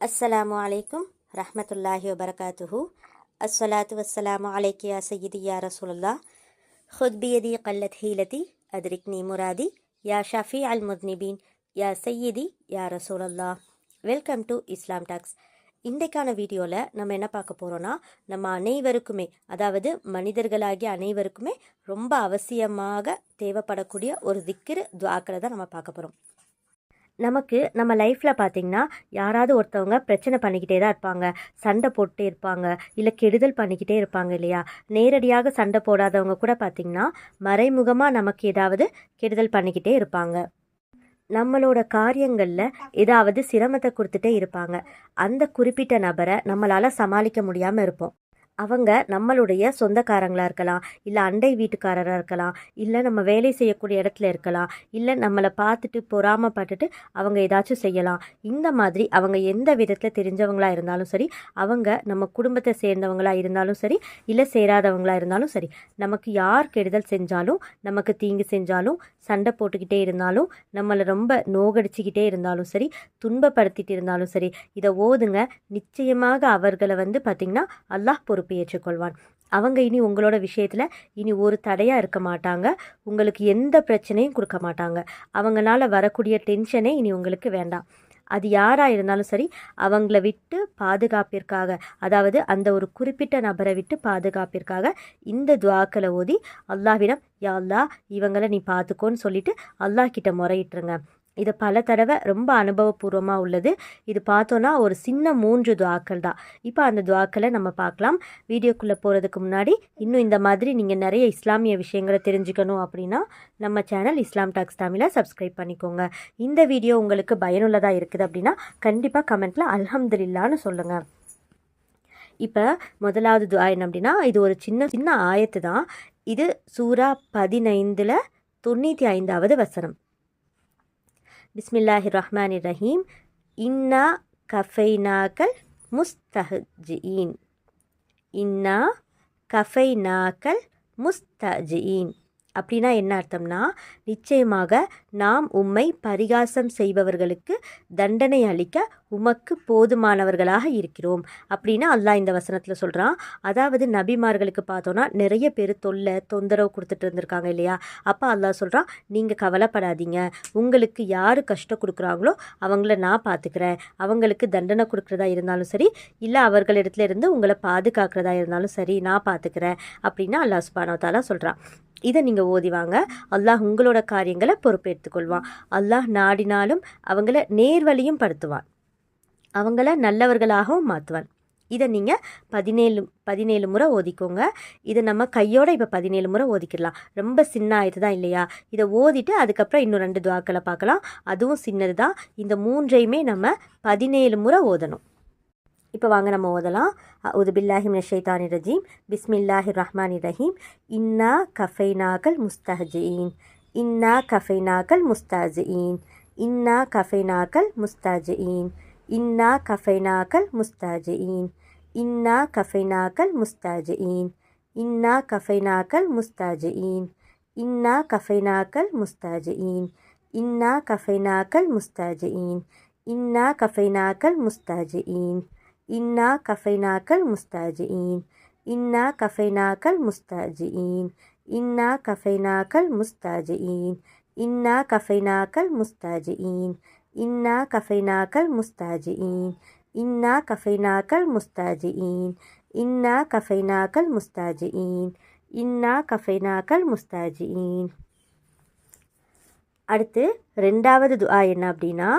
அஸ்ஸலாமு அலைக்கும் ரஹ்மத்துல்லாஹி வபரகாத்துஹு. அஸ்ஸலாத்து வஸ்ஸலாமு அலைக்கி யா சய்யிதி யா ரசூலுல்லாஹ். ஹுத் பியதி கல்லத் ஹீலதி அத்ரிக்னி முராதி யா ஷஃபி அல் முத்னிபீன் யா சய்யிதி யா ரசூலுல்லாஹ். Welcome to Islam talks. இன்றைக்கான வீடியோவில் நம்ம என்ன பார்க்க போகிறோன்னா, நம்ம அனைவருக்குமே, அதாவது மனிதர்களாகிய அனைவருக்குமே ரொம்ப அவசியமாக தேவைப்படக்கூடிய ஒரு திக்ரு துஆக்களை தான் நம்ம பார்க்க போகிறோம். நமக்கு நம்ம லைஃப்பில் பார்த்திங்கன்னா யாராவது ஒருத்தவங்க பிரச்சனை பண்ணிக்கிட்டே தான் இருப்பாங்க, சண்டை போட்டே இருப்பாங்க, இல்லை கெடுதல் பண்ணிக்கிட்டே இருப்பாங்க இல்லையா. நேரடியாக சண்டை போடாதவங்க கூட பார்த்திங்கன்னா மறைமுகமாக நமக்கு ஏதாவது கெடுதல் பண்ணிக்கிட்டே இருப்பாங்க. நம்மளோட காரியங்களில் ஏதாவது சிரமத்தை கொடுத்துட்டே இருப்பாங்க. அந்த குறிப்பிட்ட நபரை நம்மளால் சமாளிக்க முடியாமல் இருப்போம். அவங்க நம்மளுடைய சொந்தக்காரங்களாக இருக்கலாம், இல்லை அண்டை வீட்டுக்காரராக இருக்கலாம், இல்லை நம்ம வேலை செய்யக்கூடிய இடத்துல இருக்கலாம், இல்லை நம்மளை பார்த்துட்டு பொறாமப்பட்டுட்டு அவங்க ஏதாச்சும் செய்யலாம். இந்த மாதிரி அவங்க எந்த விதத்தில் தெரிஞ்சவங்களாக இருந்தாலும் சரி, அவங்க நம்ம குடும்பத்தை சேர்ந்தவங்களாக இருந்தாலும் சரி, இல்லை சேராதவங்களாக இருந்தாலும் சரி, நமக்கு யார் கெடுதல் செஞ்சாலும், நமக்கு தீங்கு செஞ்சாலும், சண்டை போட்டுக்கிட்டே இருந்தாலும், நம்மளை ரொம்ப நோகடிச்சிக்கிட்டே இருந்தாலும் சரி, துன்பப்படுத்திட்டு இருந்தாலும் சரி, இதை ஓதுங்க. நிச்சயமாக அவர்களை பார்த்திங்கன்னா அல்லாஹ் பொறுப்பு ஏற்றுக்கொள்வான். அவங்க இனி உங்களோட விஷயத்தில் இனி ஒரு தடையாக இருக்க மாட்டாங்க. உங்களுக்கு எந்த பிரச்சனையும் கொடுக்க மாட்டாங்க. அவங்களால வரக்கூடிய டென்ஷனே இனி உங்களுக்கு வேண்டாம். அது யாராக இருந்தாலும் சரி, அவங்கள விட்டு பாதுகாப்பிற்காக, அதாவது அந்த ஒரு குறிப்பிட்ட நபரை விட்டு பாதுகாப்பிற்காக இந்த துஆக்களை ஓதி அல்லாஹ்விடம், யா அல்லாஹ் இவங்களை நீ பார்த்துக்கோன்னு சொல்லிட்டு அல்லாஹ் கிட்ட முறையிட்டுருங்க. இது பல தடவை ரொம்ப அனுபவபூர்வமாக உள்ளது. இது பார்த்தோன்னா ஒரு சின்ன 3 துஆக்கள் தான். இப்போ அந்த துஆக்களை நம்ம பார்க்கலாம். வீடியோக்குள்ளே போகிறதுக்கு முன்னாடி இன்னும் இந்த மாதிரி நீங்கள் நிறைய இஸ்லாமிய விஷயங்களை தெரிஞ்சுக்கணும் அப்படின்னா நம்ம சேனல் இஸ்லாம் டாக்ஸ் தமிழை சப்ஸ்கிரைப் பண்ணிக்கோங்க. இந்த வீடியோ உங்களுக்கு பயனுள்ளதாக இருக்குது அப்படின்னா கண்டிப்பாக கமெண்ட்டில் அல்ஹம்துலில்லான்னு சொல்லுங்கள். இப்போ முதலாவது துஆ என்ன அப்படின்னா, இது ஒரு சின்ன ஆயத்து தான். இது சூரா 15ல் 95வது வசனம். பிஸ்மில்லாஹிர் ரஹ்மானிர் ரஹீம். இன்னா கஃபைனாக்கல் முஸ்தஹ்ஜிஈன். இன்னா கஃபைனாக்கல் முஸ்தஹ்ஜிஈன் அப்படின்னா என்ன அர்த்தம்னா, நிச்சயமாக நாம் உம்மை பரிகாசம் செய்பவர்களுக்கு தண்டனை அளிக்க உமக்கு போதுமானவர்களாக இருக்கிறோம் அப்படின்னு அல்லாஹ் இந்த வசனத்தில் சொல்கிறான். அதாவது நபிமார்களுக்கு பார்த்தோன்னா நிறைய பேர் தொந்தரவு கொடுத்துட்டு இருந்திருக்காங்க இல்லையா. அப்போ அல்லாஹ் சொல்கிறான், நீங்கள் கவலைப்படாதீங்க, உங்களுக்கு யார் கஷ்டம் கொடுக்குறாங்களோ அவங்கள நான் பார்த்துக்கிறேன். அவங்களுக்கு தண்டனை கொடுக்குறதா இருந்தாலும் சரி, இல்லை அவர்களிடத்துல இருந்து உங்களை பாதுகாக்கிறதா இருந்தாலும் சரி, நான் பார்த்துக்கிறேன் அப்படின்னு அல்லாஹ் சுப்ஹானஹு வ தஆலா சொல்கிறான். இதை நீங்கள் ஓதிவாங்க. அல்லாஹ் உங்களோட காரியங்களை பொறுப்பேற்றுக்கொள்வான். அல்லாஹ் நாடினாலும் அவங்கள நேர்வழியும் படுத்துவான், அவங்கள நல்லவர்களாகவும் மாற்றுவான். இதை நீங்கள் 17 முறை ஓதிக்கோங்க. இதை நம்ம கையோட இப்போ 17 முறை ஓதிக்கிடலாம். ரொம்ப சின்ன ஆயத்து தான் இல்லையா. இதை ஓதிட்டு அதுக்கப்புறம் இன்னும் 2 துஆக்களை பார்க்கலாம். அதுவும் சின்னது தான். இந்த 3ஐயுமே நம்ம 17 முறை ஓதணும். இப்போ வாங்க நம்ம ஓதலாம். அஊது பில்லாஹி மினஷ் ஷைத்தானிர் ரஜீம். பிஸ்மில்லாஹிர் ரஹ்மானிர் ரஹீம். இன்னா கஃபைனாக்கல் முஸ்தஹ்ஜிஈன். இன்னா கஃபைனாக்கல் முஸ்தஹ்ஜிஈன். இன்னா கஃபைனாக்கல் முஸ்தஹ்ஜிஈன். இன்னா கஃபைனாக்கல் முஸ்தஹ்ஜிஈன். இன்னா கஃபைனாக்கல் முஸ்தஹ்ஜிஈன். இன்னா கஃபைனாக்கல் முஸ்தஹ்ஜிஈன். இன்னா கஃபைனாக்கல் முஸ்தஹ்ஜிஈன். இன்னா கஃபைனாக்கல் முஸ்தஹ்ஜிஈன். இன்னா கஃபைனாக்கல் முஸ்தஹ்ஜிஈன். இன்னா கஃபைனாக்கல் முஸ்தஹ்ஜிஈன். இன்னா கஃபைனாக்கல் முஸ்தஹ்ஜிஈன். இன்னா கஃபைனாக்கல் முஸ்தஹ்ஜிஈன். இன்னா கஃபைனாக்கல் முஸ்தஹ்ஜிஈன். இன்னா கஃபைனாக்கல் முஸ்தஹ்ஜிஈன். இன்னா கஃபைனாக்கல் முஸ்தஹ்ஜிஈன். இன்னா கஃபைனாக்கல் முஸ்தஹ்ஜிஈன். இன்னா கஃபைனாக்கல் முஸ்தஹ்ஜிஈன். அடுத்து 2வது துஆ என்ன அப்படின்னா,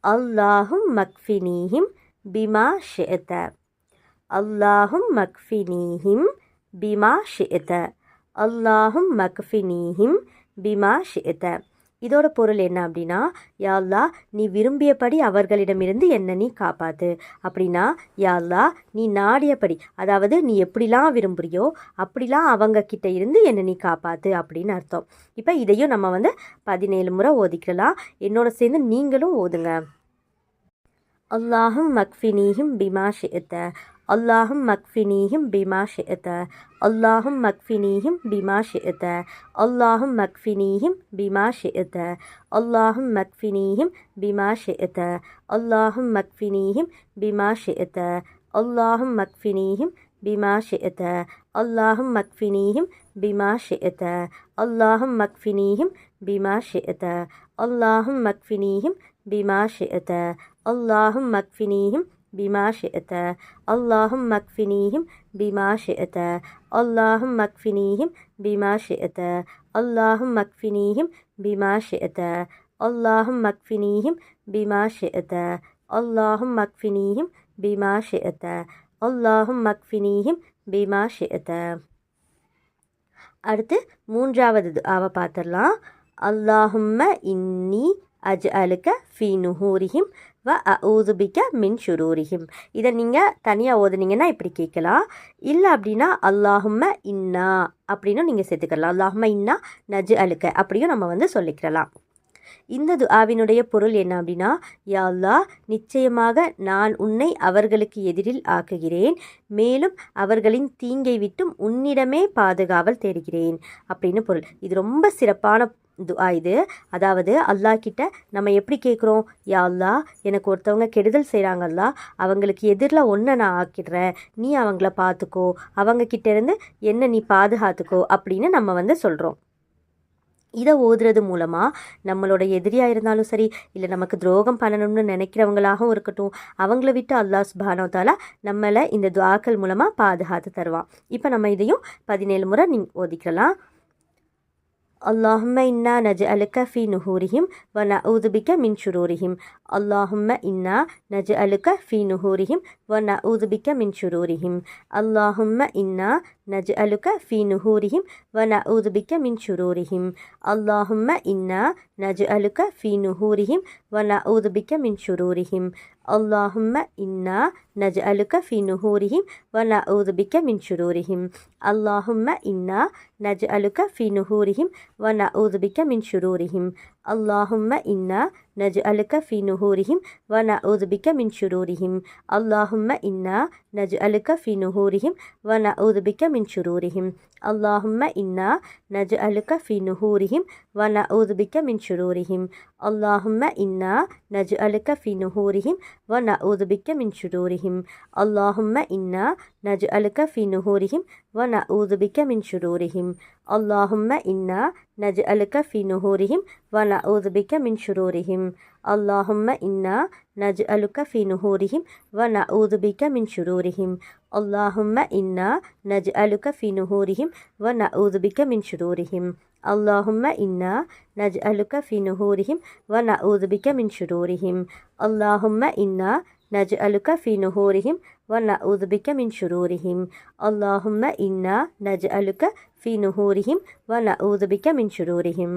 அல்லாஹும் மக்ஃபினீஹிம் பிமா ஷிஅத. அல்லாஹும் மக்ஃபினீஹிம் பிமா ஷிஅத. அல்லாஹும் மக்ஃபினீஹிம் பிமா ஷிஅத. இதோட பொருள் என்ன அப்படின்னா, யா அல்லாஹ் நீ விரும்பியபடி அவர்களிடமிருந்து என்னை நீ காப்பாற்று. அப்படின்னா யா அல்லாஹ் நீ நாடியபடி, அதாவது நீ எப்படிலாம் விரும்புறியோ அப்படிலாம் அவங்க கிட்ட இருந்து என்னை நீ காப்பாற்று அப்படின்னு அர்த்தம். இப்போ இதையும் நம்ம 17 முறை ஓதிக்கலாம். என்னோட சேர்ந்து நீங்களும் ஓதுங்க. அல்லாஹும் மக்ஃபினீஹிம் பிமா ஷிஅத. اللهم اكفنيهم بما شئت اللهم اكفنيهم بما شئت اللهم اكفنيهم بما شئت اللهم اكفنيهم بما شئت اللهم اكفنيهم بما شئت اللهم اكفنيهم بما شئت اللهم اكفنيهم بما شئت اللهم اكفنيهم بما شئت اللهم اكفنيهم بما شئت اللهم اكفنيهم بما شئت اللهم اكفنيهم بما شئت اللهم اكفنيهم بما شئت اللهم اكفنيهم بما شئت اللهم اكفنيهم بما شئت اللهم اكفنيهم بما شئت اللهم اكفنيهم بما شئت. அடுத்து மூன்றாவது துஆவை பார்த்துடலாம். அல்லாஹும்ம இன்னி அஜ்அலுக ஃபீ நுஹூரிஹிம் வ அஊது பிக மின் ஷுரூரிஹிம். இதை நீங்கள் தனியாக ஓதுனீங்கன்னா இப்படி கேட்கலாம். இல்லை அப்படின்னா அல்லாஹும்ம இன்னா அப்படின்னு நீங்கள் சேர்த்துக்கலாம். அல்லாஹும்ம இன்னா நஜ்அலுக அப்படியும் நம்ம சொல்லிக்கலாம். இந்த துஆவினுடைய பொருள் என்ன அப்படின்னா, யா அல்லாஹ், நிச்சயமாக நான் உன்னை அவர்களுக்கு எதிரில் ஆக்குகிறேன், மேலும் அவர்களின் தீங்கை விட்டும் உன்னிடமே பாதுகாவல் தேடுகிறேன் அப்படின்னு பொருள். இது ரொம்ப சிறப்பான துஆ இது. அதாவது அல்லாஹ் கிட்ட நம்ம எப்படி கேட்குறோம், யா அல்லாஹ், எனக்கு ஒருத்தவங்க கெடுதல் செய்கிறாங்க, அல்லாஹ் அவங்களுக்கு எதிரில் ஒன்றை நான் ஆக்கிடுறேன், நீ அவங்கள பார்த்துக்கோ, அவங்க கிட்ட இருந்து என்ன நீ பாதுகாத்துக்கோ அப்படின்னு நம்ம சொல்கிறோம். இதை ஓதுறது மூலமாக நம்மளோட எதிரியாக இருந்தாலும் சரி, இல்லை நமக்கு துரோகம் பண்ணணும்னு நினைக்கிறவங்களாகவும் இருக்கட்டும், அவங்கள விட்டு அல்லாஹ் சுப்ஹானஹு வ தஆலா நம்மளை இந்த துஆக்கள் மூலமாக பாதுகாத்து தருவான். இப்போ நம்ம இதையும் 17 முறை நீங்கள் ஓதிக்கலாம். اللهم إنا نجعلك في نهورهم ونعوذ بك من شرورهم اللهم إنا نجعلك في نهورهم ونعوذ بك من شرورهم اللهم إنا نجعلك في نهورهم ونعوذ بك من شرورهم اللهم إنا نجعلك في نهورهم ونعوذ بك من شرورهم اللهم إنا نجعلك في نهورهم ونعوذ بك من شرورهم اللهم إنا نجعلك في نهورهم ونعوذ بك من شرورهم اللهم إنا نجعلك في نهورهم ونعوذ بك من شرورهم اللهم إنا نجعلك في نهورهم ونعوذ بك من شرورهم اللهم إنا نجعلك في نهورهم ونعوذ بك من شرورهم اللهم إنا نجعلك في نهورهم ونعوذ بك من شرورهم اللهم إنا نجعلك في نهورهم ونعوذ بك من شرورهم اللهم إنا نجعلك في نهورهم ونعوذ بك من شرورهم اللهم إنا نجعلك في نهورهم ونعوذ بك من شرورهم اللهم إنا نجعلك في نهورهم ونعوذ بك من شرورهم اللهم إنا نجعلك في نهورهم ونعوذ بك من شرورهم اللهم إنا نجعلك في نهورهم ونعوذ بك من شرورهم اللهم إنا نجعلك في نهورهم ونعوذ بك من شرورهم.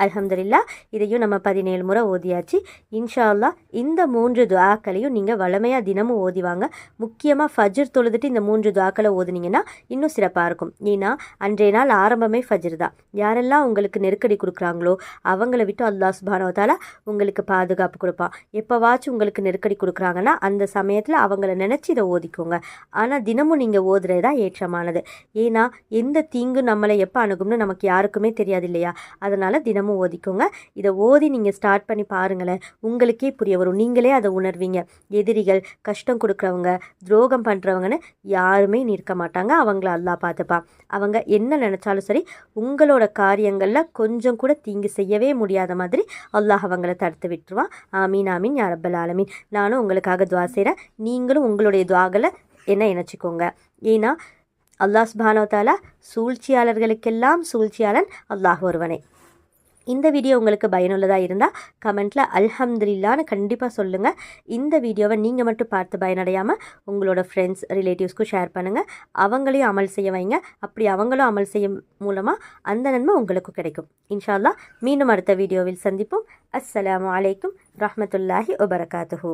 அல்ஹம்துலில்லாஹ், இதையும் நம்ம 17 முறை ஓதியாச்சு. இன்ஷா அல்லாஹ் இந்த 3 துஆக்களையும் நீங்கள் வளமையாக தினமும் ஓதிவாங்க. முக்கியமாக ஃபஜ்ர் தொழுதுட்டு இந்த 3 துஆக்களை ஓதுனீங்கன்னா இன்னும் சிறப்பாக இருக்கும். ஏன்னா அன்றைய நாள் ஆரம்பமே ஃபஜ்ர் தான். யாரெல்லாம் உங்களுக்கு நெருக்கடி கொடுக்குறாங்களோ அவங்கள விட்டு அல்லாஹ் சுப்ஹானஹு வ தஆலா உங்களுக்கு பாதுகாப்பு கொடுப்பான். எப்போவாச்சும் உங்களுக்கு நெருக்கடி கொடுக்குறாங்கன்னா அந்த சமயத்தில் அவங்கள நினச்சி இதை ஓதிக்கோங்க. ஆனால் தினமும் நீங்கள் ஓதுறது தான் ஏற்றமானது. ஏன்னா எந்த தீங்கு நம்மளை எப்போ அணுகும்னு நமக்கு யாருக்குமே தெரியாது இல்லையா? அதனால் தினமும் ஓதிக்கோங்க. இதை ஓதி நீங்கள் ஸ்டார்ட் பண்ணி பாருங்களேன், உங்களுக்கே புரிய வரும். நீங்களே அதை உணர்வீங்க. எதிரிகள், கஷ்டம் கொடுக்குறவங்க, துரோகம் பண்ணுறவங்கன்னு யாருமே நிற்க மாட்டாங்க. அவங்கள அல்லாஹ் பார்த்துப்பான். அவங்க என்ன நினச்சாலும் சரி, உங்களோட காரியங்களில் கொஞ்சம் கூட தீங்கு செய்யவே முடியாத மாதிரி அல்லாஹ் அவங்கள தடுத்து விட்டுருவான். ஆமீன் ஆமீன் யா ரப்பல் ஆலமீன். நானும் உங்களுக்காக துவா செய்கிறேன். நீங்களும் உங்களுடைய துவாகளை என்ன இணைச்சிக்கோங்க. ஏன்னா அல்லாஹ் சுப்ஹானஹு வ தஆலா சூழ்ச்சியாளர்களுக்கெல்லாம் சூழ்ச்சியாளன் அல்லாஹ் ஒருவனே. இந்த வீடியோ உங்களுக்கு பயனுள்ளதாக இருந்தால் கமெண்ட்டில் அல்ஹம்துலில்லாஹ்னு கண்டிப்பாக சொல்லுங்கள். இந்த வீடியோவை நீங்கள் மட்டும் பார்த்து பயனடையாமல் உங்களோட ஃப்ரெண்ட்ஸ், ரிலேட்டிவ்ஸ்க்கும் ஷேர் பண்ணுங்கள். அவங்களையும் அமல் செய்ய வைங்க. அப்படி அவங்களும் அமல் செய்ய மூலமாக அந்த நன்மை உங்களுக்கும் கிடைக்கும். இன்ஷா அல்லாஹ் மீண்டும் அடுத்த வீடியோவில் சந்திப்போம். அஸ்ஸலாமு அலைக்கும் ரஹ்மத்துல்லாஹி வபரகாத்துஹு.